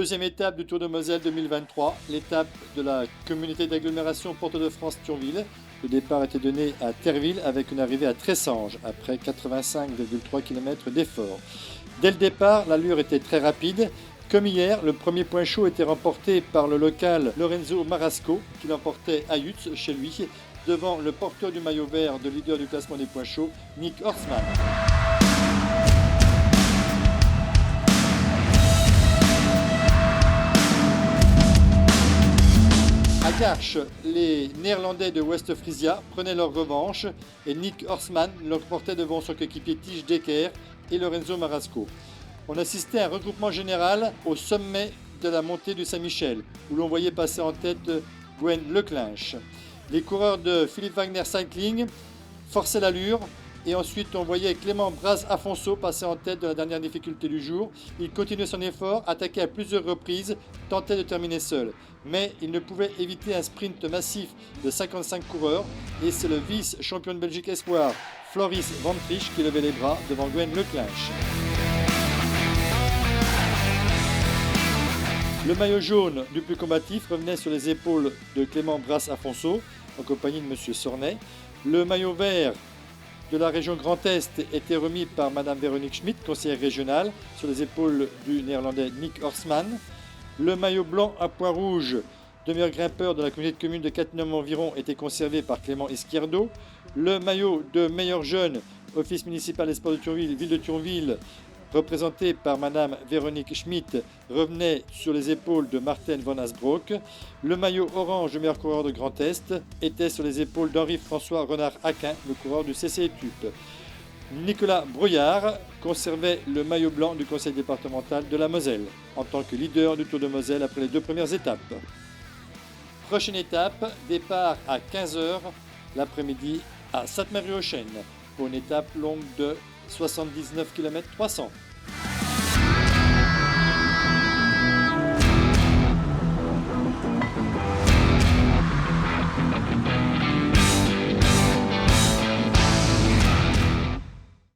Deuxième étape du Tour de Moselle 2023, l'étape de la communauté d'agglomération Porte-de-France-Thionville. Le départ était donné à Terville avec une arrivée à Tressange après 85,3 km d'effort. Dès le départ, l'allure était très rapide. Comme hier, le premier point chaud était remporté par le local Lorenzo Marasco qui l'emportait à Yutz chez lui devant le porteur du maillot vert de leader du classement des points chauds, Nick Horstman. À Garches, les Néerlandais de West Frisia prenaient leur revanche et Nick Horstman l'emportait devant son coéquipier Tige Decker et Lorenzo Marasco. On assistait à un regroupement général au sommet de la montée du Saint-Michel, où l'on voyait passer en tête Gwen Leclinch. Les coureurs de Philippe Wagner Cycling forçaient l'allure, et ensuite on voyait Clément Braz-Afonso passer en tête de la dernière difficulté du jour. Il continuait son effort, attaquait à plusieurs reprises, tentait de terminer seul. Mais il ne pouvait éviter un sprint massif de 55 coureurs, et c'est le vice-champion de Belgique espoir, Floris Van Frisch, qui levait les bras devant Gwen Leclinch. Le maillot jaune du plus combatif revenait sur les épaules de Clément Braz-Afonso, en compagnie de M. Sornet. Le maillot vert de la région Grand Est était remis par Mme Véronique Schmidt, conseillère régionale, sur les épaules du néerlandais Nick Horstman. Le maillot blanc à points rouges de meilleur grimpeur de la communauté de communes de Cattenom environ était conservé par Clément Izquierdo. Le maillot de meilleur jeune, office municipal des sports de Thionville, ville de Thionville, représenté par Mme Véronique Schmidt, revenait sur les épaules de Martin Van Asbroek. Le maillot orange de meilleur coureur de Grand Est était sur les épaules d'Henri-François Renard-Aquin, le coureur du CC Etup. Nicolas Brouillard conservait le maillot blanc du conseil départemental de la Moselle, en tant que leader du Tour de Moselle après les deux premières étapes. Prochaine étape, départ à 15h l'après-midi à Sainte-Marie-aux-Chênes, pour une étape longue de 79 km 300.